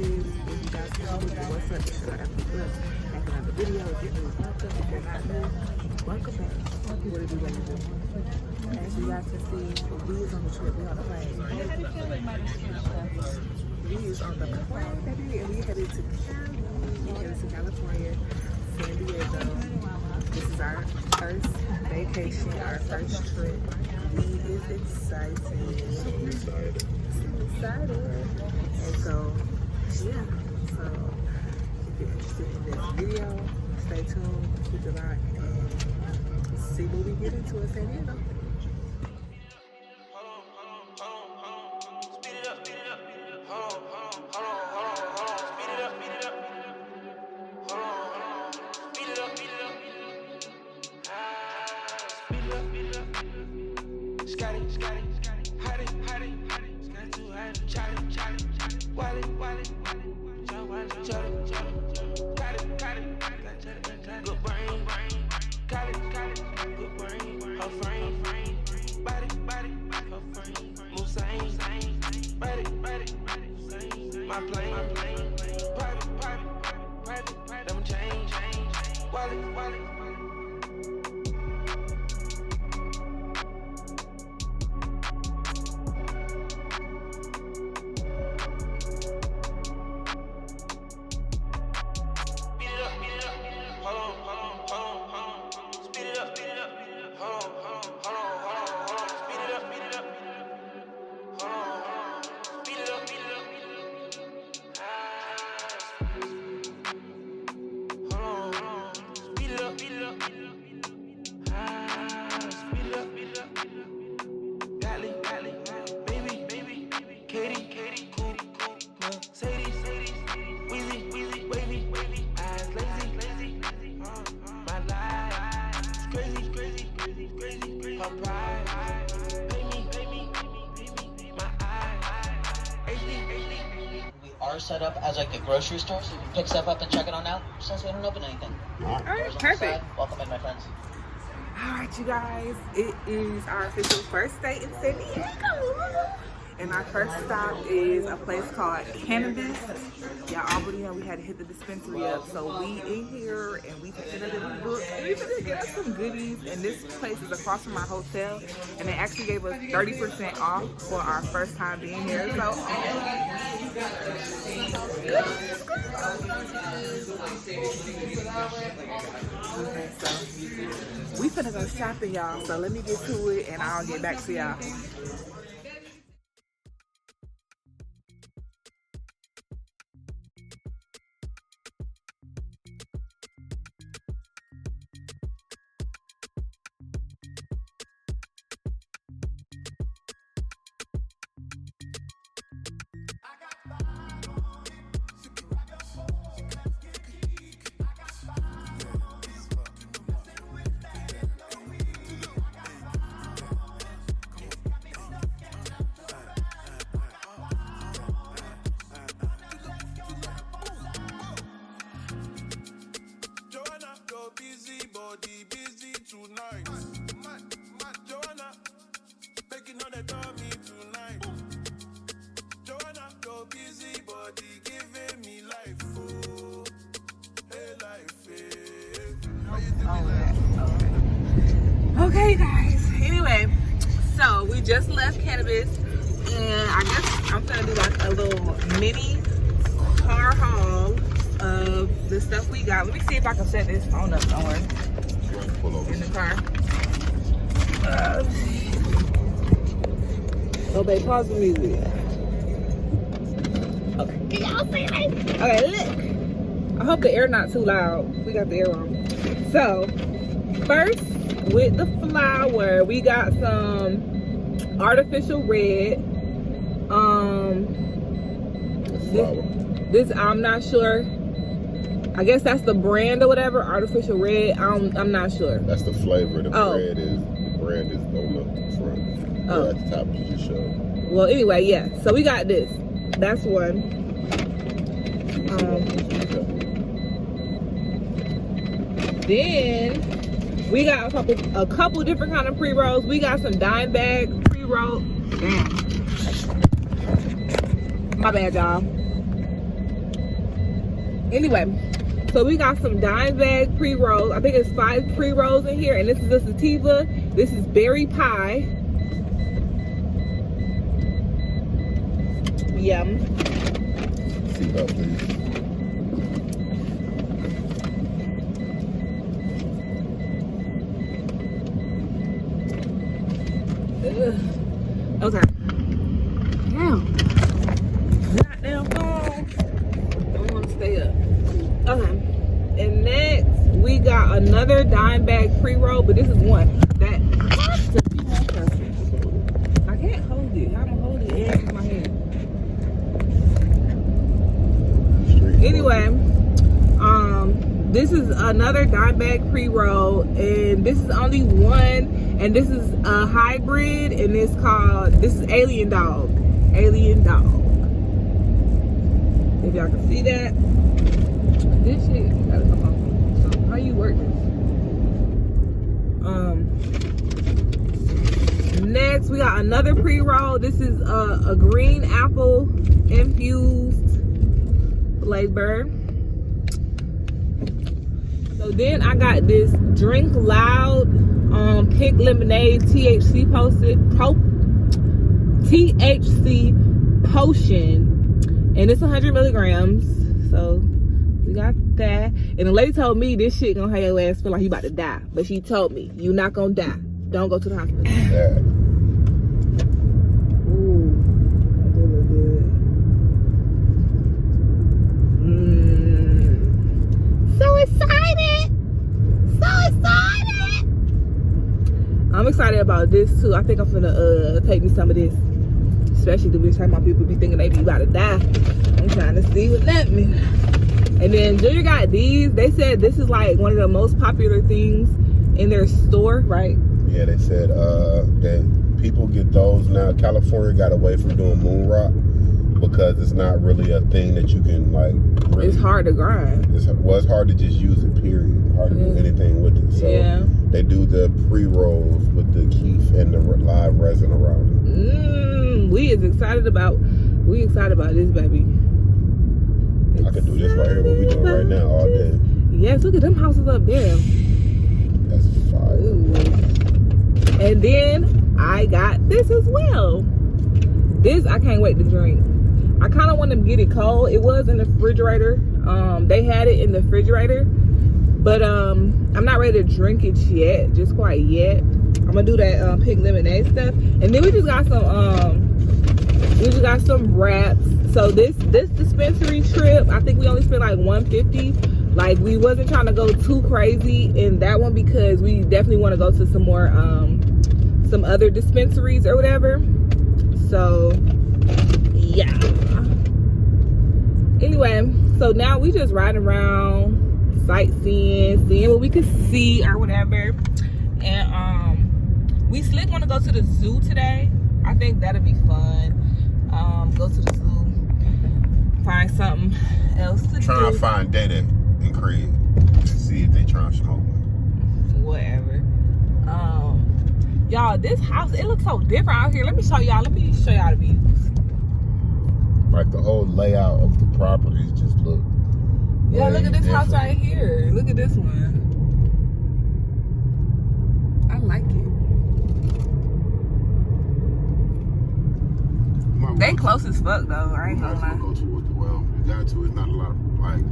is. If you guys can do what's up, should I have to put back another video, get me welcome. If you're not new, welcome back. What do you want to do? As you guys can see, we is on the trip, we on the plane. We is on the plane, baby, and we headed to Cali. We headed to California, San Diego. This is our first vacation, our first trip. We is excited. So excited. And so, yeah. So, if you're interested in this video, stay tuned, keep it locked, and see what we get into in San Diego. Set up as like a grocery store, so you can pick stuff up and check it on out since we don't open anything. All right, perfect. Welcome in, my friends. All right, you guys, it is our official first day in San Diego. And our first stop is a place called Cannabist. Y'all already know we had to hit the dispensary up. So we in here and we picked up a little book and we finna get us some goodies. And this place is across from our hotel. And they actually gave us 30% off for our first time being here. So, okay, so we finna go shopping, y'all. So let me get to it and I'll get back to y'all. Okay guys, anyway, so we just left Cannabist and I guess I'm gonna do like a little mini car haul of the stuff we got. Let me see if I can set this phone up somewhere in the car. Oh babe, pause the music. Okay, can y'all see me? Okay, look. I hope the air not too loud. We got the air on. So, first, with the flower, we got some artificial red. This I'm not sure. I guess that's the brand or whatever. Artificial red. I'm not sure. That's the flavor. The brand is on the front. At the top you just showed. Well, anyway, yeah. So we got this. That's one. Then we got a couple different kind of pre-rolls. We got some dime bag pre-roll. Damn. My bad, y'all. Anyway, so we got some dime bag pre-rolls. I think it's 5 pre-rolls in here, and this is a sativa. This is berry pie. Yum. Seatbelt, please. Okay. Now, goddamn phone. Don't want to stay up. Okay. And next, we got another dime bag pre-roll, but this is one that has to be more perfect. I can't hold it. How am I gonna hold it in my hand? Anyway, this is another dime bag pre-roll, and this is only one, and this is a hybrid, and this is Alien Dog. Alien Dog. If y'all can see that. This shit gotta come off. So how you work this? Next we got another pre-roll. This is a green apple infused flavor. So then I got this Drink Loud pink lemonade THC potion, and it's 100 milligrams. So we got that. And the lady told me this shit gonna have your ass feel like you about to die, but she told me you not gonna die. Don't go to the hospital. Yeah. Ooh, that did look good. So excited! So excited! I'm excited about this too. I think I'm finna take me some of this. Especially the bitch talking about people be thinking they be about to die. I'm trying to see what that means. And then Junior got these. They said this is like one of the most popular things in their store, right? Yeah, they said that people get those now. California got away from doing moon rock because it's not really a thing that you can like. Really, it's hard to grind. It's hard to just use it. Period. Hard to do anything with it. So they do the pre-rolls with the keef and the live resin around it. We excited about this, baby. I could do this right here, what we doing right now, all day. Yes, look at them houses up there. That's fire. Ooh. And then I got this as well. This I can't wait to drink. I kind of want to get it cold. It was in the refrigerator. They had it in the refrigerator, but I'm not ready to drink it yet, just quite yet. I'm gonna do that pink lemonade stuff, and then we just got some wraps. So this dispensary trip, I think we only spent like $150. Like we wasn't trying to go too crazy in that one because we definitely want to go to some more some other dispensaries or whatever. So yeah. Anyway, so now we just riding around, sightseeing, seeing what we could see or whatever. And we still want to go to the zoo today. I think that'll be fun. Go to the zoo, find something else to do. Trying to find Data and Craig and see if they trying to smoke one. Whatever. Y'all, this house, it looks so different out here. Let me show y'all the views. Like the whole layout of the properties just look. Yeah, look at this house right here. Look at this one. I like it. They close as fuck though. I ain't gonna lie. Go to what? Well, you got to. It's not a lot. Like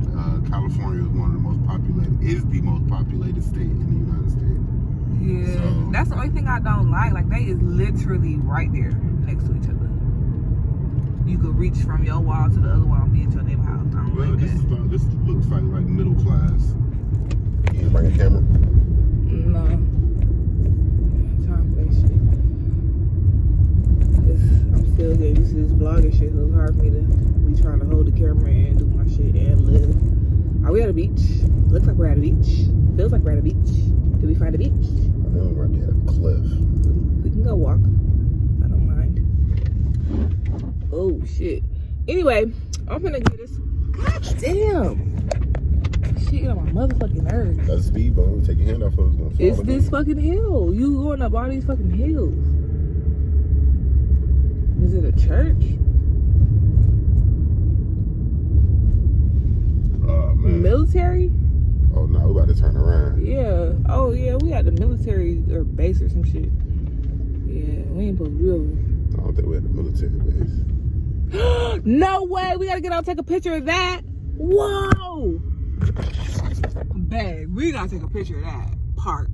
California is one of the most populated. Is the most populated state in the United States. Yeah, so, that's the only thing I don't like. Like they is literally right there next to each other. You could reach from your wall to the other wall and be at your neighbor's house. I don't like that. This looks like middle class. You can bring a camera. No. Time for that shit. I'm still getting used to this vlogging shit, so it's hard for me to be trying to hold the camera and do my shit and live. Are we at a beach? Looks like we're at a beach. Feels like we're at a beach. Did we find a beach? I know we might be at a cliff. We can go walk. I don't mind. Oh shit. Anyway, I'm gonna get this. God damn. Shit get on my motherfucking nerves. That's a speed bump. Take your hand off of it. It's this fucking hill. You going up all these fucking hills. Is it a church? military? Oh no, we about to turn around. Yeah. Oh yeah, we at the military or base or some shit. Yeah, we ain't supposed to be over. I don't think we're at the military base. No way! We gotta get out and take a picture of that. Whoa! Babe, we gotta take a picture of that park.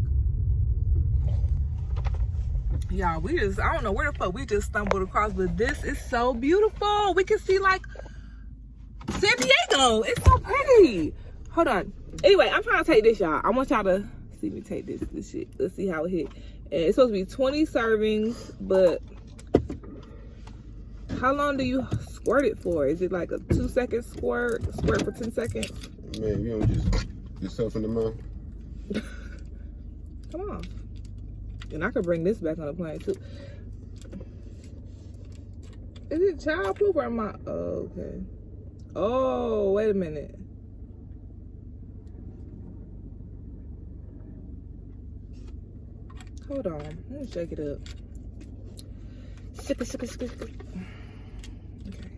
Y'all, I don't know where the fuck we just stumbled across, but this is so beautiful. We can see like San Diego. It's so pretty. Hold on. Anyway, I'm trying to take this, y'all. I want y'all to see me take this shit. Let's see how it hit. And it's supposed to be 20 servings, but how long do you squirt it for? Is it like a 2-second squirt? Squirt for 10 seconds? Man, you don't just yourself in the mouth. Come on. And I could bring this back on the plane too. Is it child poop or am I? Oh, okay. Oh, wait a minute. Hold on. Let me shake it up. Shake it. Okay.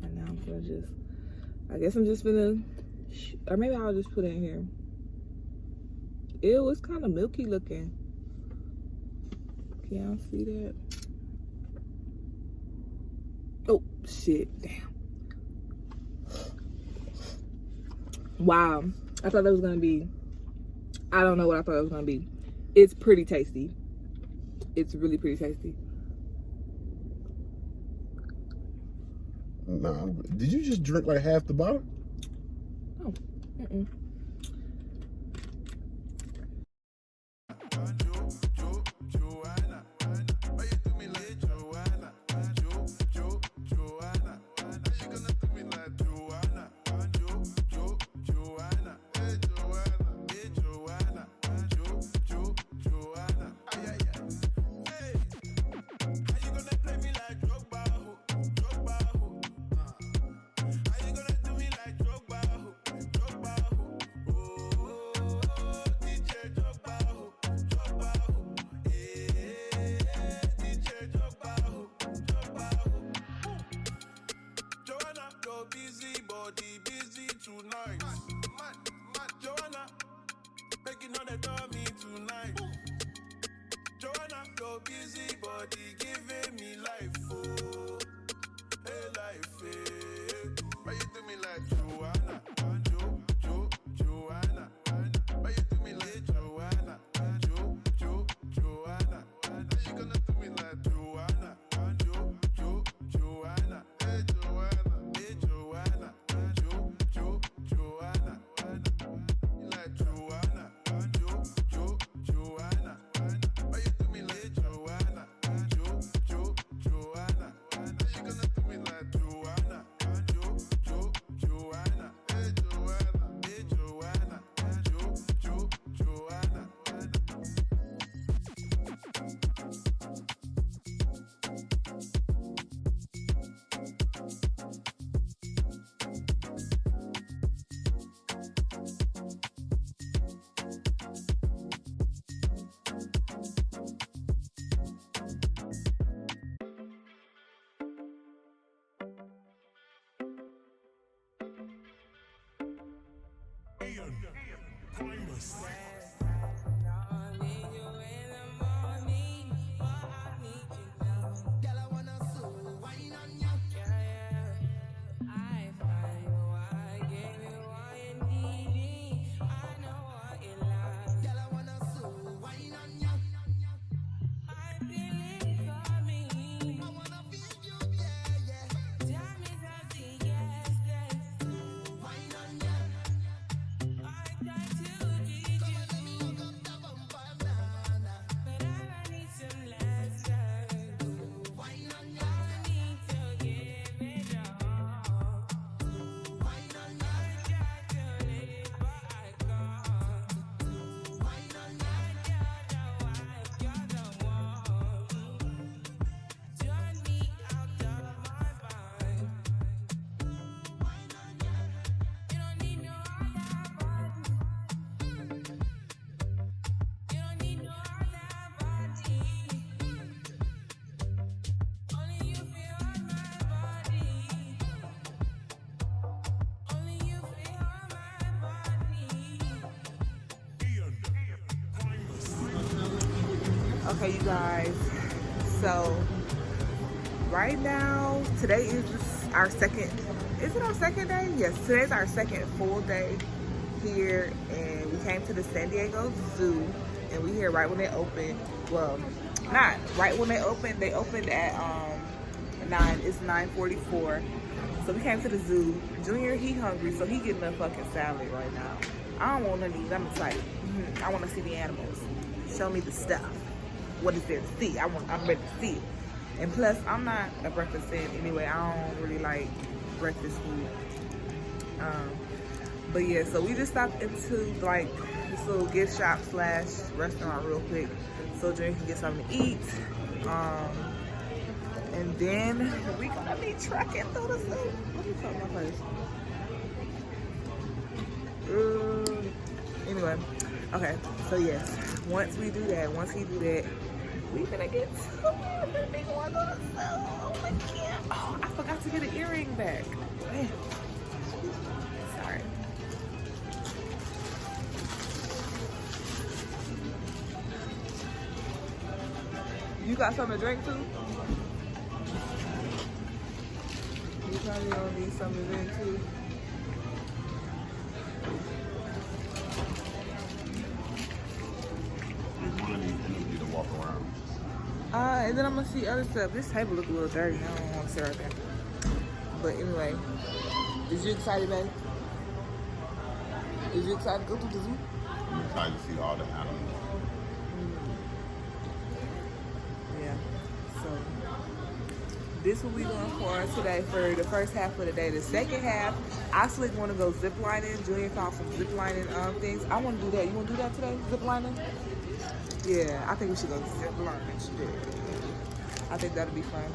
And now I'm gonna just, I guess I'm just gonna, or maybe I'll just put it in here. Ew, it's kind of milky looking. Can y'all see that? Oh, shit. Damn. Wow. I thought that was gonna be, I don't know what I thought it was gonna be. It's pretty tasty. It's really pretty tasty. Nah, did you just drink like half the bottle? Oh, mm-mm. Okay, you guys. So right now, today is our second. Is it our second day? Yes, today's our second full day here, and we came to the San Diego Zoo, and we here right when they opened. Well, not right when they opened. They opened at 9. It's 9:44. So we came to the zoo. Junior, he hungry, so he getting a fucking salad right now. I don't want none of these. I'm excited. I want to see the animals. Show me the stuff. What is there to see? I'm ready to see it. And plus, I'm not a breakfast fan anyway. I don't really like breakfast food. But yeah, so we just stopped into like this little gift shop / restaurant real quick so Junior can get something to eat. And then we gonna be trekking through the zoo. Let me cut my face. Anyway, okay, so yes, once he do that, we gonna get to everything going on the zoo. Oh my God. Oh, I forgot to get an earring back. Man. Sorry. You got something to drink too? You probably don't need something to drink too. To walk around. And then I'm gonna see other stuff. This table look a little dirty. I don't want to sit right there. But anyway, is you excited, babe? Is you excited to go to the zoo? I'm excited to see all the animals. Yeah. So this will be doing for us today for the first half of the day. The second half, I actually want to go zip lining. Julian found some zip lining things. I want to do that. You want to do that today? Zip lining? Yeah, I think we should go zip lining. I think that'll be fun.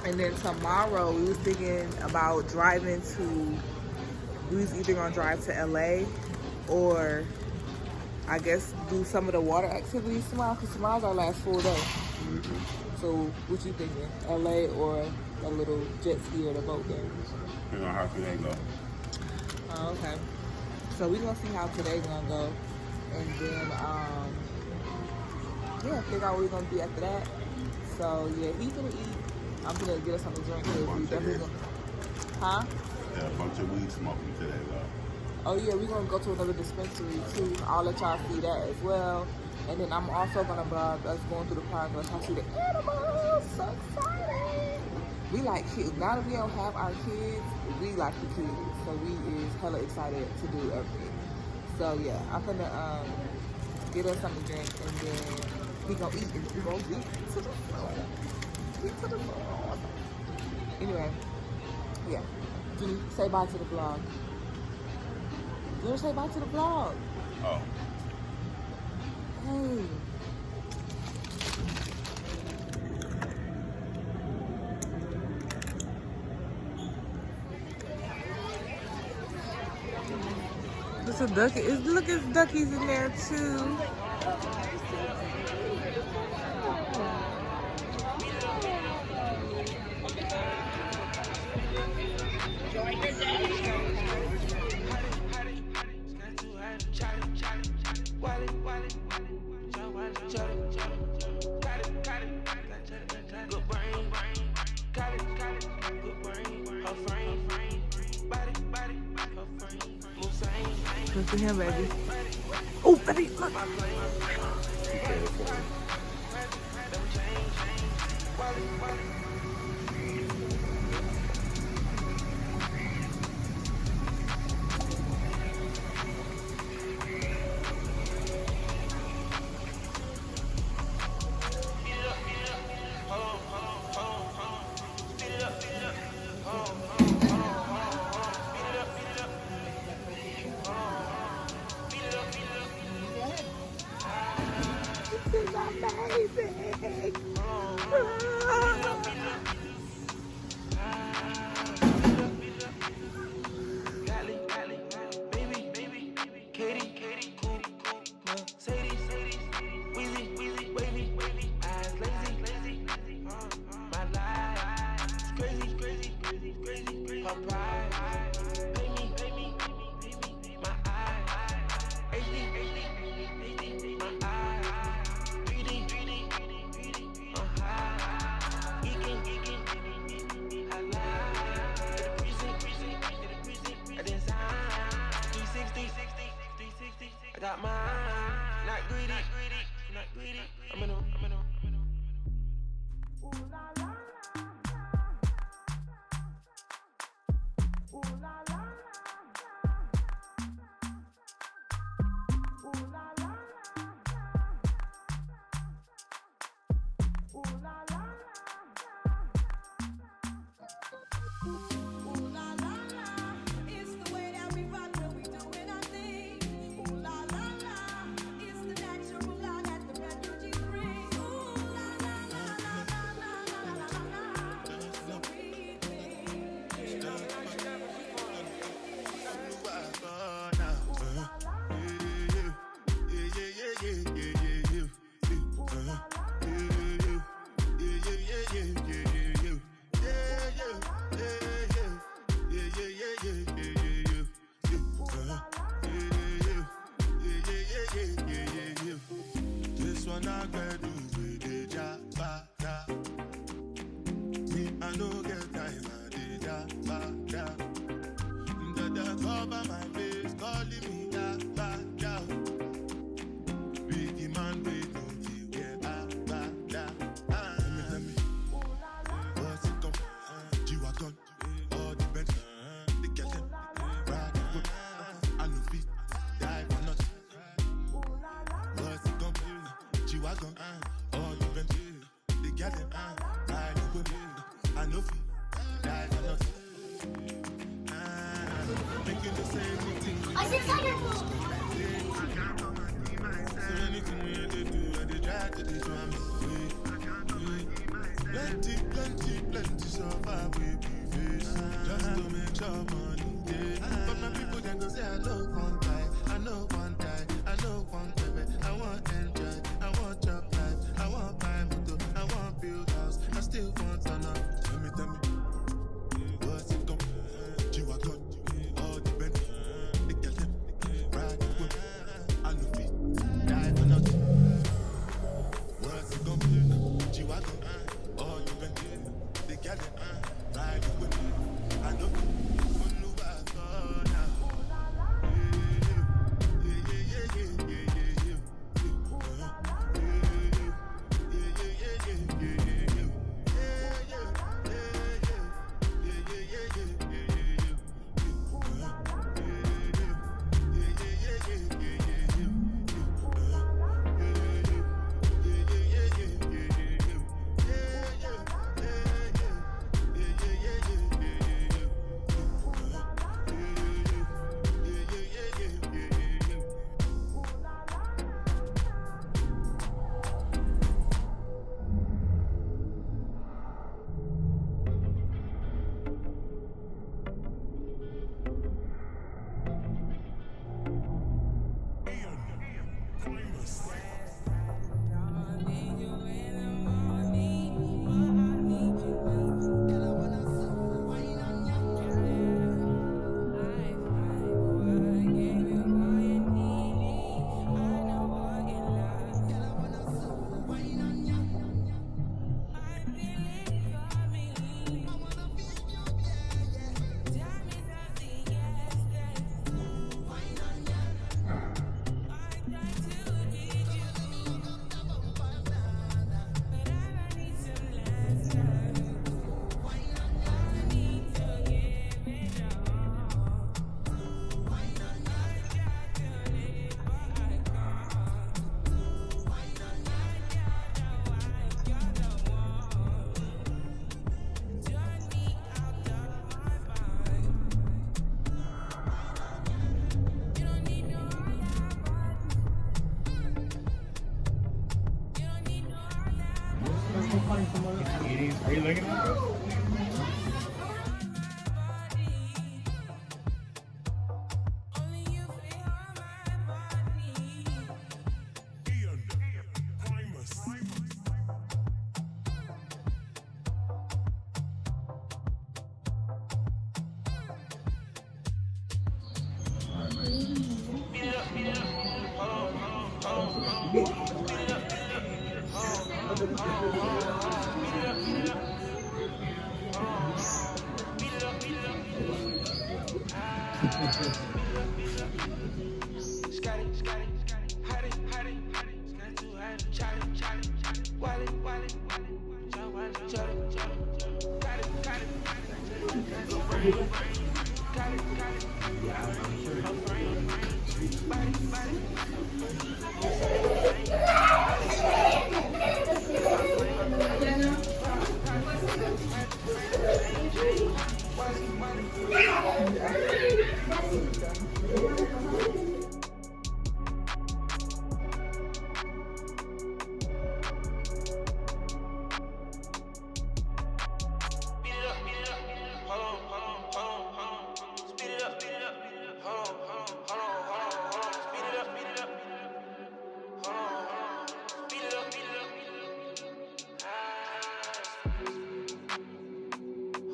And then tomorrow, we was thinking about driving to. We was either gonna drive to LA or I guess do some of the water activities tomorrow because tomorrow's our last full day. So what you thinking? LA or a little jet ski or the boat game? Depending on how today go. Oh, okay. So we're gonna see how today's gonna go. And then yeah, figure out what we're gonna do after that. So yeah, he's gonna eat. I'm gonna get us something to drink because we definitely gonna. Huh? Yeah, a bunch of weed smoking today though. Oh yeah, we're gonna go to another dispensary too. I'll let y'all see that as well. And then I'm also gonna vlog us going through the park and y'all see the animals. So excited! We like kids. Now that we don't have our kids, we like the kids. So we is hella excited to do everything. So yeah, I'm gonna get us something to drink and then we gonna eat and we gonna get to the floor. Get to the floor. Anyway, yeah. Judy, say bye to the vlog. You want to say bye to the vlog? Oh. Hey. There's a ducky. Look, there's duckies in there too. Look for him, baby. Oh, baby, look. This is amazing. This one I get do with the jabba. Me, I no get time, I did jabba. The cover my face, calling me jabba. Biggie man, wait, don't you get jabba. Tell me, what's it come? G-Wagon, all the Benz, the Kelton, ride the whip. I no fit, die for nothing. What's it come? G-Wagon, all the Benz, the Kelton, ride the whip. I no fit, die for nothing. Making the same thing. I said tiger pool. So anything we do, I dey try to do so I'm plenty so far we be face. Just to make sure money day. But my people then go say I know one time, I know one time, I know one time. I want enjoy, I want job life, I want buy motor, I want build house, I still want to know. Tell me, what's it come? G-Wagon, all the Benz, the Kelton, ride the whip. I no fit, die for nothing. What's it come? G-Wagon, all the Benz, the Kelton, ride the whip. I no fit, no back now. Are you looking at it?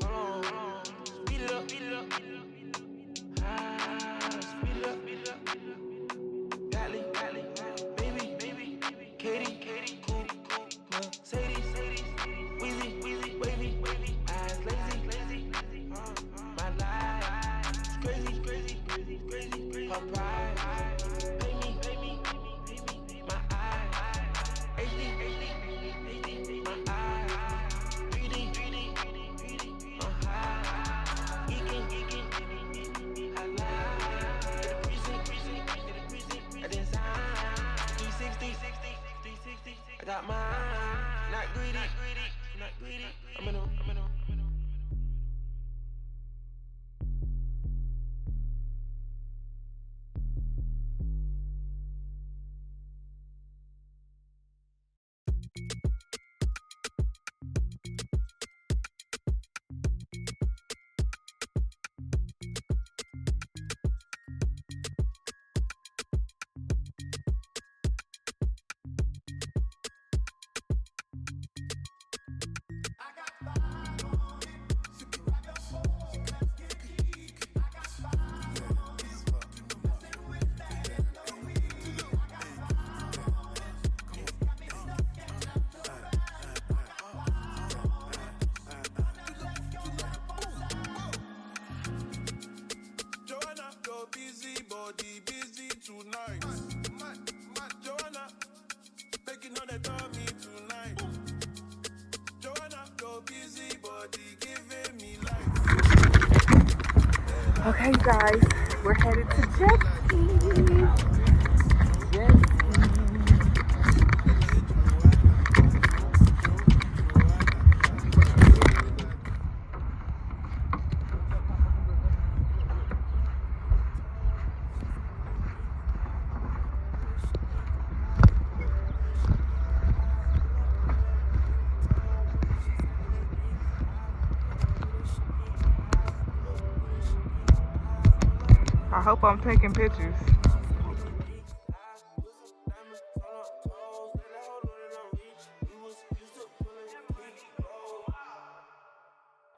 Hold on. Speed it up. Speed it up. Gatling. Baby. Katie. Cool. Sadie. Weezy. Wavy. Eyes lazy. My life is crazy. Her pride. Pay me. My eyes. HD. My eyes. 3D. High. Geeking. I lie. Get a precinct. I didn't sign. 360. I got mine. Not greedy. I'm in a. Busy tonight. Joanna, making all that on me tonight. Joanna, your busy body giving me life. Okay, guys, we're headed to jet ski. I hope I'm taking pictures.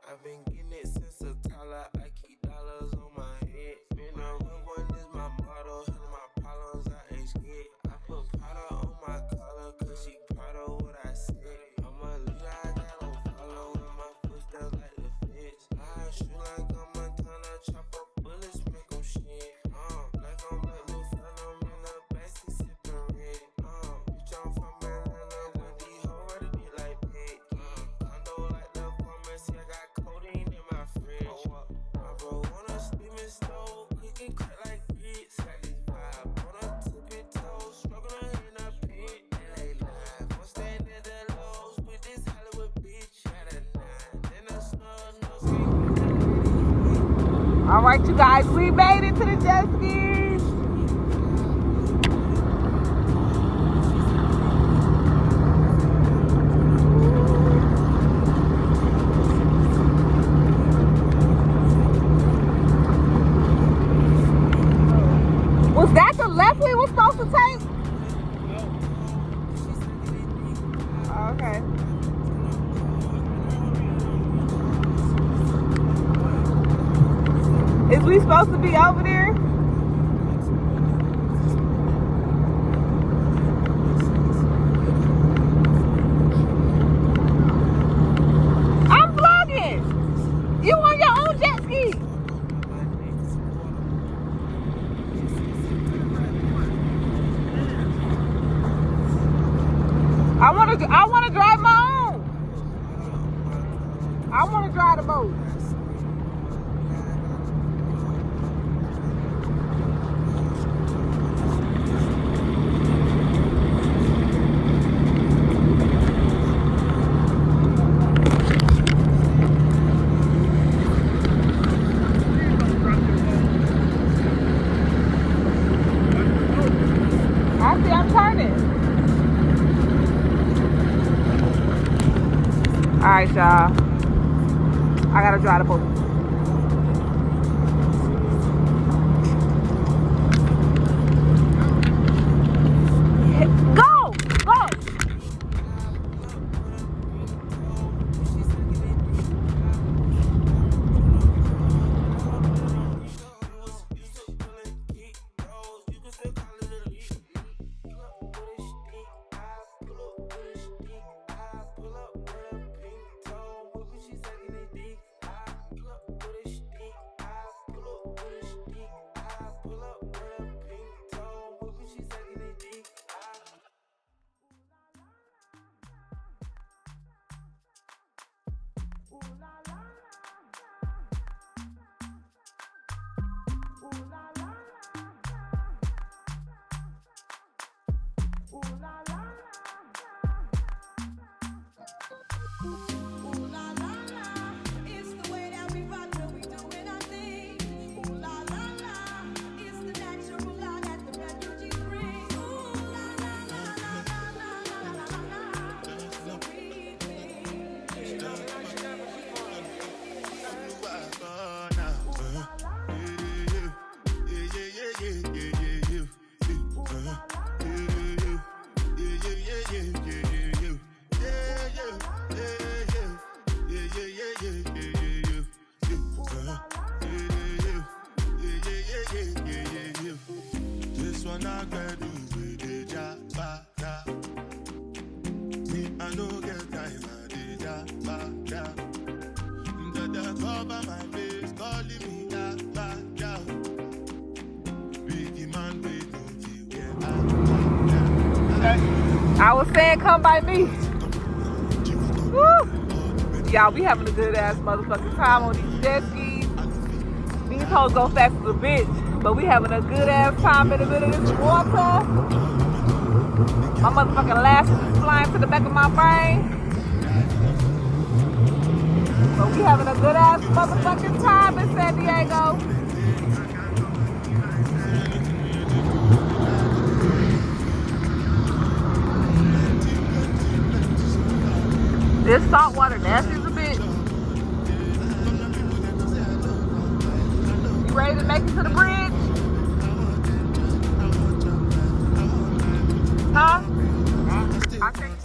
I've been getting it since a toddler. I keep dollars on my head. Been a real one is my motto. Handle my problems, I ain't scared. I put powder on my collar, cause she proud of what I said. I'm a leader, I got no follow. And my footsteps like the fence. I shoot like I'm Montana, chop up bullets, make them shit. Like I'm black new phantom in the backseat sipping red. Bitch, I'm from Atlanta, with these hoes ready to be like pet. Condo like the pharmacy, I got codeine in my fridge. My bro on a steaming stove, cooking crack like grits. Got this vibe on a tippy toe, struggling in a pit. LA live, I'm staying at the lows with this Hollywood bitch. Got a 9, then a snug nose. All right, you guys, we made it to the jet skis. Was that the left we were supposed to take? Oh, okay. Is we supposed to be over there? I'm vlogging. You on your own jet ski. I want to drive my own. I want to drive the boat. I'm turning. All right, y'all. I gotta drive the boat. Go! This one I got do with the jabba. Me, I no get time, I did jabba. The cover my face, calling me jabba. Biggie man, wait, don't you get I was saying, come by me. Woo! Y'all, we having a good ass motherfucking time on these jet skis. These hoes go fast as a bitch, but we having a good ass time in the middle of this water. My motherfucking lashes is flying to the back of my brain. But we having a good ass motherfucking time in San Diego. This salt water nasty as a bitch. You ready to make it to the bridge? Huh? I think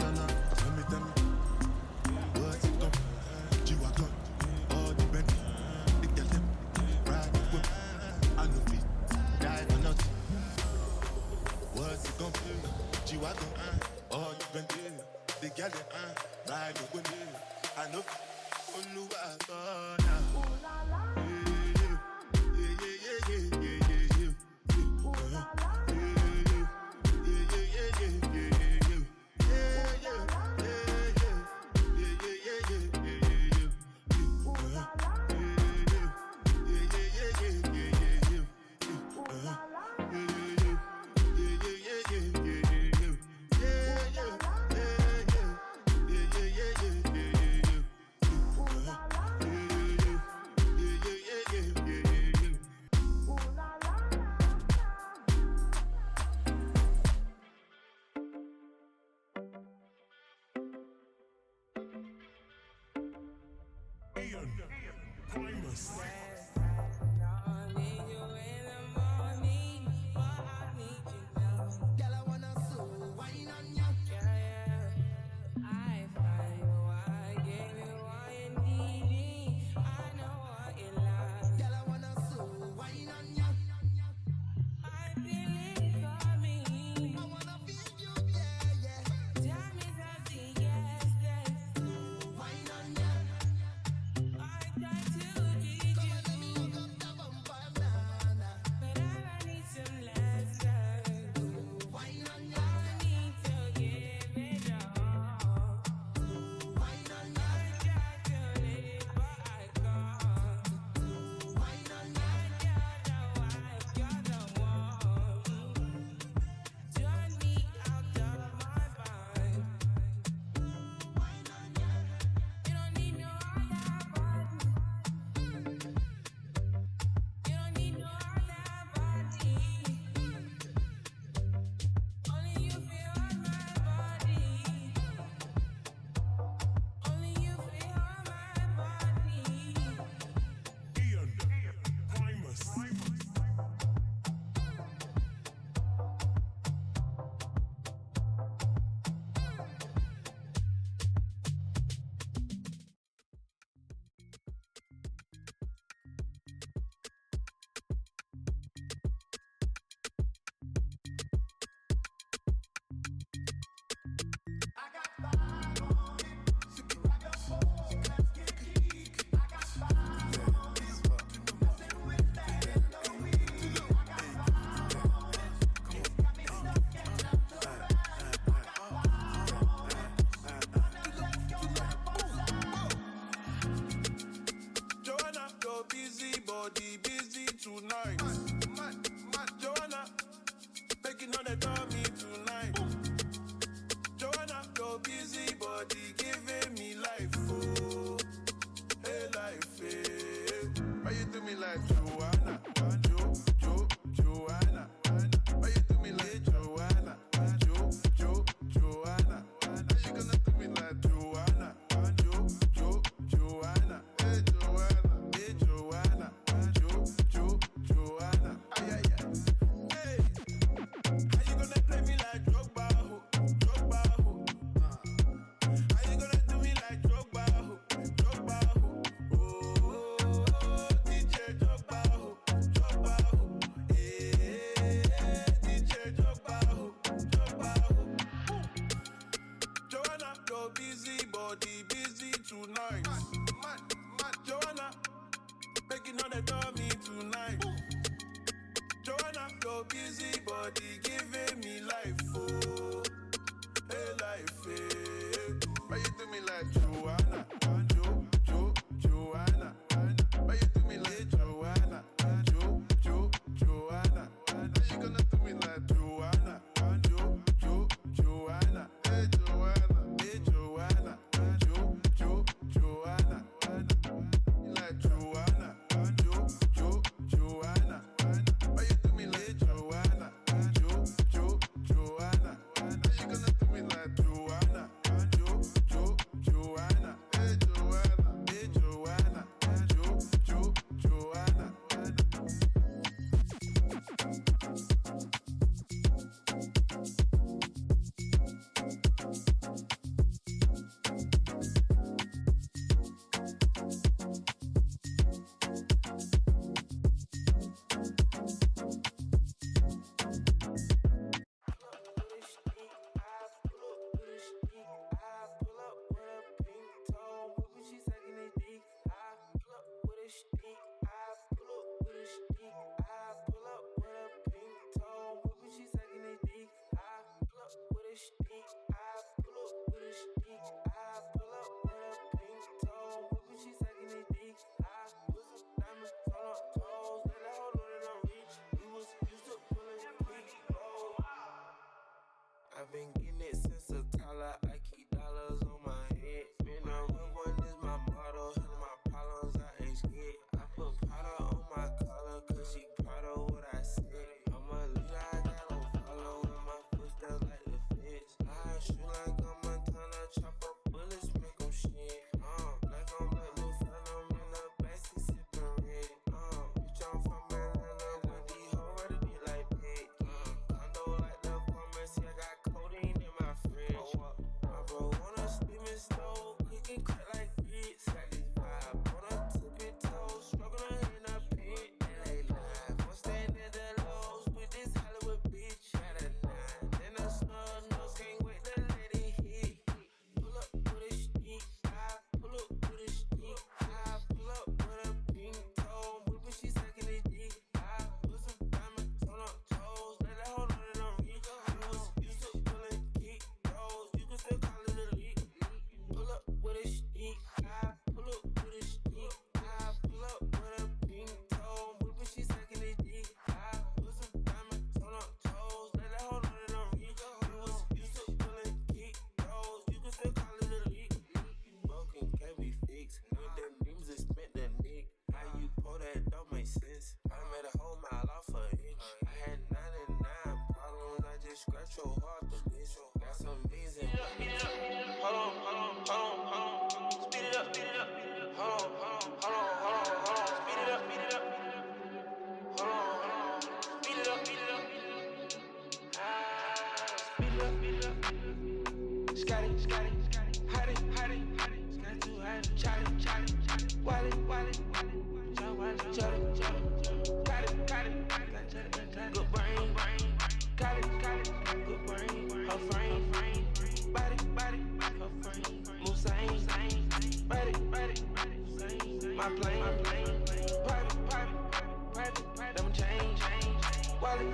me tonight. Joanna, your busy body giving me life. Busy body giving me life, oh, hey life, hey. Why you do me like Joanna, Joanna? Why you do me like Joanna, Joanna? Why you gonna do me like Joanna, Joanna? Hey Joanna, Joanna. You like Joanna, Joanna. Why you do me like Joanna, Joanna? Why you gonna do me like Joanna, Joanna? Hey Joanna, Joanna. I've been getting it since a toddler. I keep dollars on my head. Been a real one is my motto. Healing my problems, I ain't scared. I put powder on my collar, cause she proud of what I said. I'm a leader, I got no follow. And my footsteps like the fence. I shoot like I'm Montana. Chop up bullets, make them shit. Like I'm black, new phantom in the backseat sipping red. Bitch, I'm from Atlanta, but these hoes ready to be like pig. Condo like the pharmacy, I got codeine in my fridge. My bro wanna spin me stove, cooking crack like grits. Got this vibe on a tippy toe, struggling in a pit. LA live, I'm standing at the lows with this Hollywood bitch. Got a 9, then a snub nose, can't wait to let it hit. Pull up with a stick, I pull up with a stick. I pull up with a pink toe, whipping she sucking it dick. I put some diamonds on her toes, let her hold on and I'm reach. Used to pulling kick toes, you can still call it a leak. Pull up with a stick, I pull up with a stick. I pull up with a pink toe, whipping she sucking it dick. I put some diamonds on her toes, let her hold on and I'm reach. Used to pulling kick toes, you can still call it a leak. Broken can't be fixed, with the names that spent the nick. How you pull that don't make sense. I made a whole mile off a inch. I had 99 problems, I just scratched your heart, the bitch. Got some beans in Hold on. Speed it up. Hold on. Speed it up. Hold on. Speed it up. Speed it up. Scotty. Hide it. Scotty too hot. Charlie. Wally. Charlie. Got it. Good brain. Got it. Good brain. Her frame. Body. Her frame. Move same. Body. Same. My plane. Private. Them change. Wally.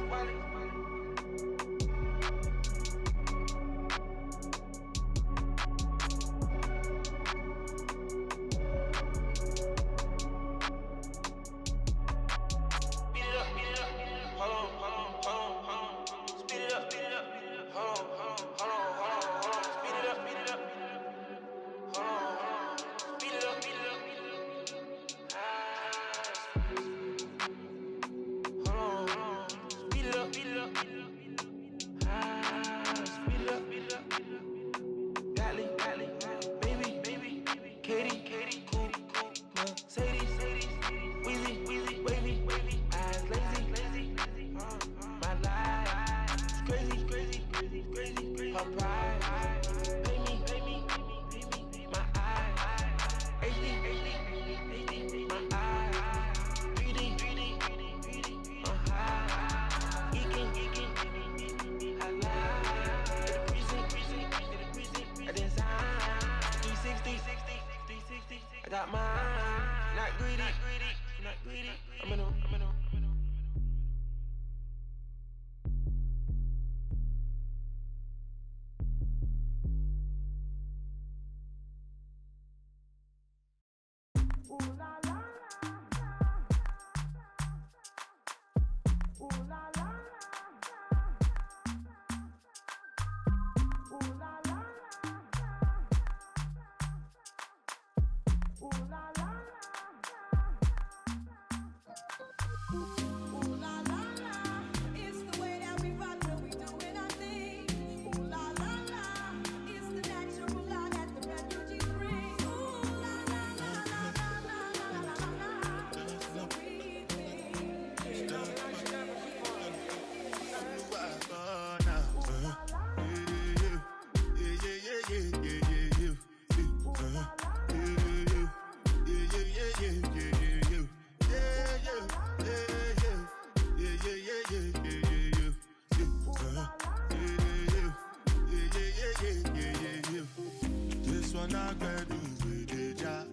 This one I can do with the job.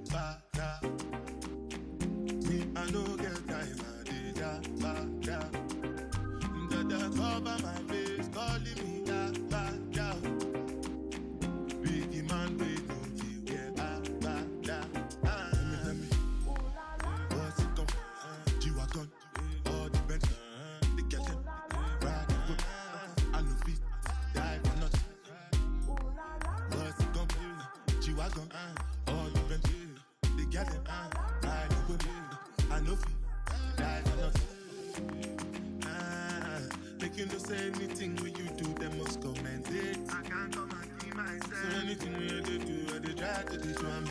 Me, I no get time, I did job. The cover my face, calling me da. Biggie man, wait, no tea, yeah, da. Tell me, what's it come? G-Wagon, all the Benz, the Kelton, ride the whip, I no fit, die for nothing. What's it come? G-Wagon, all the Benz, the Kelton, ride the whip, I no fit, die for nothing. Make you no say anything when you do, they must comment it. I can't come and keep myself. So anything when you do, I dey try to do to me.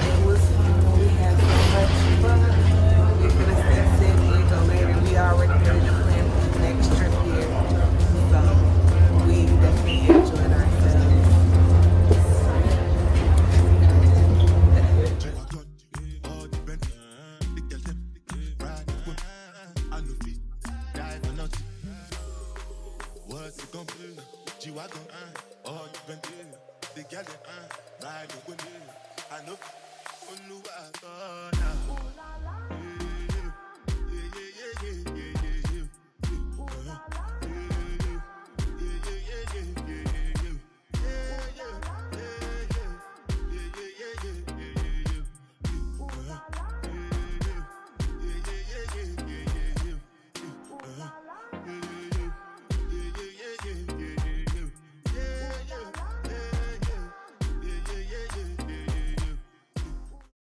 It was fun. We had so much fun. We're gonna see San Diego later. We already made a plan for the next trip here. So we definitely enjoyed ourselves. All the Benz, the Kelton, ride the whip, I no fit, die for nothing. What's it gonna be? G-Wagon, all the Benz, the Kelton, ride the whip, I no fit, now.